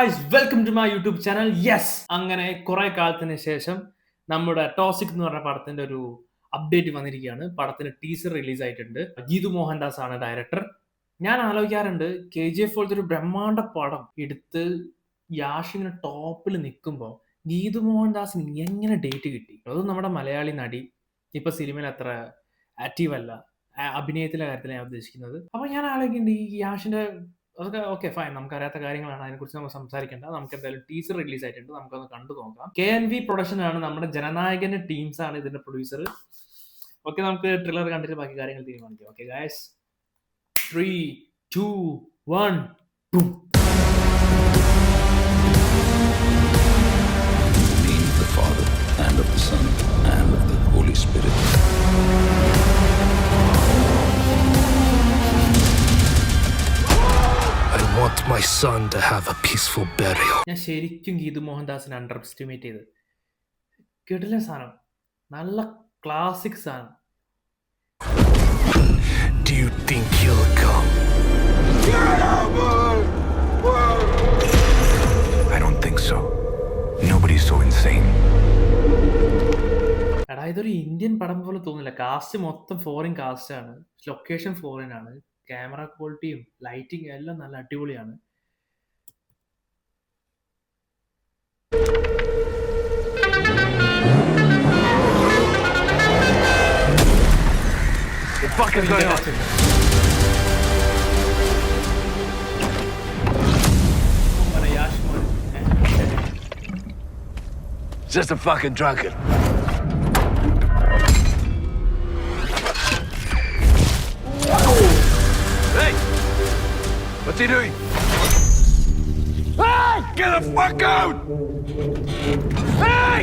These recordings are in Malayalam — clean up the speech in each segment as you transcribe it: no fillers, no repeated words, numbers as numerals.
Guys, welcome to my YouTube channel. Yes, അങ്ങനെ കുറെ കാലത്തിന് ശേഷം നമ്മുടെ ടോസിക് എന്ന് പറഞ്ഞ പടത്തിന്റെ ഒരു അപ്ഡേറ്റ് വന്നിരിക്കുകയാണ്. പടത്തിന് ടീസർ റിലീസ് ആയിട്ടുണ്ട്. ഗീതു മോഹൻദാസ് ആണ് ഡയറക്ടർ. ഞാൻ ആലോചിക്കാറുണ്ട്, KGF പോലത്തെ ഒരു ബ്രഹ്മാണ്ഡ പടം എടുത്ത് യാഷ് ഇങ്ങനെ ടോപ്പിൽ നിൽക്കുമ്പോൾ ഗീതു മോഹൻദാസിന് എങ്ങനെ ഡേറ്റ് കിട്ടി? അതും നമ്മുടെ മലയാളി നടി ഇപ്പൊ സിനിമയിൽ അത്ര ആക്റ്റീവ് അല്ല, അഭിനയത്തിലെ കാര്യത്തിൽ ഞാൻ ഉദ്ദേശിക്കുന്നത്. അപ്പൊ ഞാൻ ആലോചിക്കുന്നുണ്ട്, ഈ യാഷിന്റെ അതൊക്കെ ഓക്കെ ഫൈൻ, നമുക്ക് അറിയാത്ത കാര്യങ്ങളാണ്, അതിനെക്കുറിച്ച് നമ്മൾ സംസാരിക്കേണ്ട. നമുക്ക് എന്തായാലും ടീസർ റിലീസ് ആയിട്ടുണ്ട്, നമുക്കൊന്ന് കണ്ടു നോക്കാം. KNV പ്രൊഡക്ഷൻ ആണ്, നമ്മുടെ ജനനായകന്റെ ടീംസ് ആണ് ഇതിന്റെ പ്രൊഡ്യൂസർ. ഓക്കെ, നമുക്ക് ട്രില്ലർ കണ്ടിട്ട് ബാക്കി കാര്യങ്ങൾ തീരുമാനിക്കാം. Okay guys, 3, 2, 1 boom. Name of the Father, and of the Son, and of the Holy Spirit. I want my son to have a peaceful burial. ഞാൻ ശരിക്കും ഗീതു മോഹൻദാസിനെ അണ്ടർ എസ്റ്റിമേറ്റ് ചെയ്ത്. കിടില സാധനം, നല്ല ക്ലാസിക് സാധനം. Do you think he'll come? I don't think so. Nobody's so insane. എടാ, ഇതൊരു ഇന്ത്യൻ പടം പോലെ തോന്നില്ല. കാസ്റ്റ് മൊത്തം ഫോറിൻ കാസ്റ്റ് ആണ്, ലൊക്കേഷൻ ഫോറിൻ ആണ്, ക്യാമറ ക്വാളിറ്റിയും ലൈറ്റിംഗ് എല്ലാം നല്ല അടിപൊളിയാണ്. What the fuck is going on? Just a fucking drunkard. Hey! What's he doing? Hey! Get the fuck out! Hey!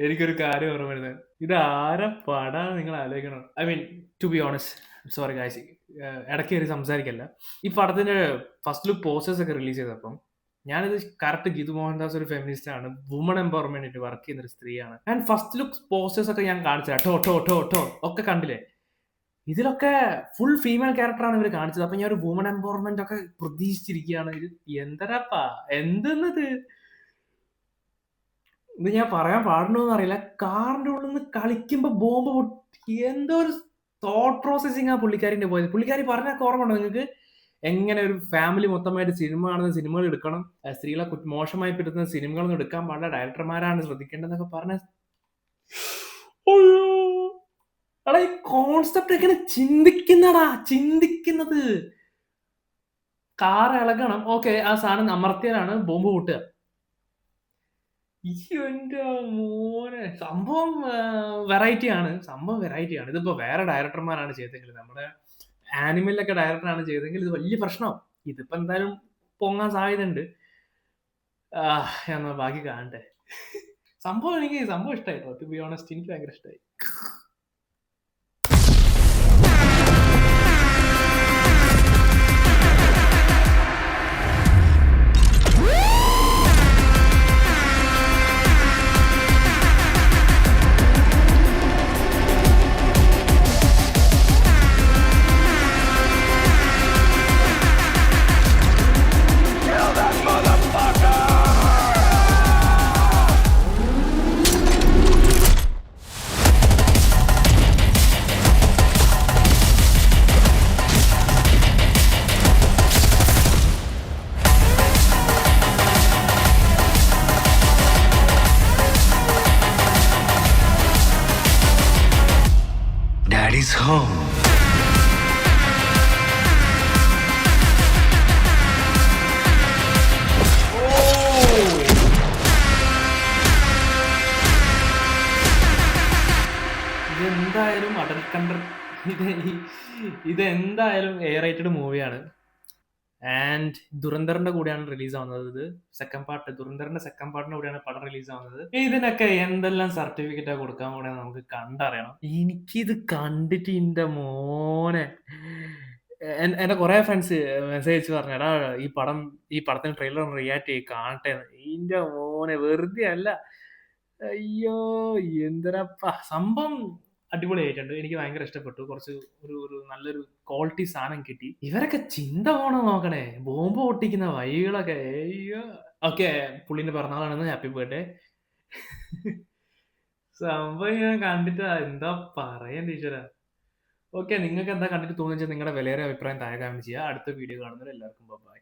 എനിക്കൊരു കാര്യം ഓർമ്മ വരുന്നത്, ഇത് ആരെ പടാന്ന് നിങ്ങൾ ആലോചിക്കണം. I mean, to be honest, sorry guys, ഇടയ്ക്ക് കയറി സംസാരിക്കല്ല. ഈ പടത്തിന്റെ ഫസ്റ്റ് ലുക്ക് പോസ്റ്റേഴ്സ് ഒക്കെ റിലീസ് ചെയ്തപ്പം ഞാനിത് കറക്റ്റ് ഗീതു മോഹൻദാസ് ഒരു ഫെമിനിസ്റ്റ് ആണ്, വുമൺ എംപവർമെന്റിന് വർക്ക് ചെയ്യുന്ന ഒരു സ്ത്രീയാണ്. ഞാൻ ഫസ്റ്റ് ലുക്ക് പോസ്റ്റേഴ്സ് ഒക്കെ ഞാൻ കാണിച്ചത് ടോ ടോ ടോ ടോ ഒക്കെ കണ്ടില്ലേ, ഇതിലൊക്കെ ഫുൾ ഫീമെയിൽ ക്യാരക്ടറാണ് ഇവർ കാണിച്ചത്. അപ്പൊ ഞാൻ ഒരു വുമൺ എംപവർമെന്റ് ഒക്കെ പ്രതീക്ഷിച്ചിരിക്കുകയാണ്. ഇത് എന്തരാപ്പാ, എന്തെന്നത് ഇത് ഞാൻ പറയാൻ പാടണമെന്ന് അറിയില്ല. കാറിന്റെ ഉള്ളിൽ നിന്ന് കളിക്കുമ്പോ ബോംബ് പൊട്ടി, എന്തോ ഒരു തോട്ട് പ്രോസസ്സിങ് ആ പുള്ളിക്കാരിന്റെ പോയത്. പുള്ളിക്കാരി പറഞ്ഞൊക്കെ ഓർമ്മയുണ്ടോ നിങ്ങൾക്ക്? എങ്ങനെ ഒരു ഫാമിലി മൊത്തമായിട്ട് സിനിമ കാണുന്ന സിനിമകൾ എടുക്കണം, സ്ത്രീകളെ മോശമായി പറ്റുന്ന സിനിമകളൊന്നും എടുക്കാൻ പാടില്ല, ഡയറക്ടർമാരാണ് ശ്രദ്ധിക്കേണ്ടതെന്നൊക്കെ പറഞ്ഞ. എടാ, ഈ കോൺസെപ്റ്റ് എങ്ങനെ ചിന്തിക്കുന്നത്? കാർ ഇളകണം, ഓക്കെ, ആ സാധനം അമർത്തിയാലാണ് ബോംബ് പൊട്ടുക. എന്റെ മോനെ, സംഭവം വെറൈറ്റി ആണ്. ഇതിപ്പോ വേറെ ഡയറക്ടർമാരാണ് ചെയ്തെങ്കിൽ, നമ്മുടെ ആനിമലിലൊക്കെ ഡയറക്ടറാണ് ചെയ്തെങ്കിൽ ഇത് വലിയ പ്രശ്നമാവും. ഇതിപ്പോ എന്തായാലും പൊങ്ങാൻ സാധ്യതയുണ്ട്. എന്നാ ബാക്കി കാണട്ടെ. എനിക്ക് സംഭവം ഇഷ്ടമായി, ടു ബി ഓണസ്റ്റ്, എനിക്ക് ഭയങ്കര ഇഷ്ടമായി. Daddy's home. കണ്ടർ ഇത് ഇതെന്തായാലും എ റേറ്റഡ് മൂവിയാണ്. ആൻഡ് ദുരന്തറിന്റെ കൂടെയാണ് റിലീസ് ആവുന്നത്. ഇത് സെക്കൻഡ് പാർട്ട്, ദുരന്തറിന്റെ സെക്കൻഡ് പാർട്ടിന്റെ കൂടെയാണ് പടം റിലീസ് ആവുന്നത്. ഇതിനൊക്കെ എന്തെല്ലാം സർട്ടിഫിക്കറ്റാ കൊടുക്കാൻ കൂടെ നമുക്ക് കണ്ടറിയണം. എനിക്കിത് കണ്ടിട്ട് ഇന്റെ മോനെ എന്റെ കുറെ ഫ്രണ്ട്സ് മെസ്സേജ് അയച്ച് പറഞ്ഞു, എടാ ഈ പടത്തിന് ട്രെയിലർ ഒന്ന് റിയാക്ട് ചെയ്ത് കാണട്ടെ. ഇന്റെ മോനെ വെറുതെ അല്ല. അയ്യോ എന്തിനപ്പാ സംഭവം അടിപൊളിയായിട്ടുണ്ട്. എനിക്ക് ഭയങ്കര ഇഷ്ടപ്പെട്ടു. കുറച്ച് ഒരു നല്ലൊരു ക്വാളിറ്റി സാധനം കിട്ടി. ഇവരൊക്കെ ചിന്ത പോണം നോക്കണേ. ബോംബ് പൊട്ടിക്കുന്ന വഴികളൊക്കെ അയ്യോ. ഓക്കെ, പുള്ളിന്റെ പിറന്നാളാണെന്ന് ഹാപ്പി ബർത്ത്ഡേ. സംഭവം ഞാൻ കണ്ടിട്ട് എന്താ പറയാൻ ടീച്ചറാ. ഓക്കെ, നിങ്ങൾക്ക് എന്താ കണ്ടിട്ട് തോന്നുന്നത് നിങ്ങളുടെ വിലയേറിയ അഭിപ്രായം താഴെ കമന്റ് ചെയ്യുക. അടുത്ത വീഡിയോ കാണുന്നവരെ എല്ലാവർക്കും ബൈ.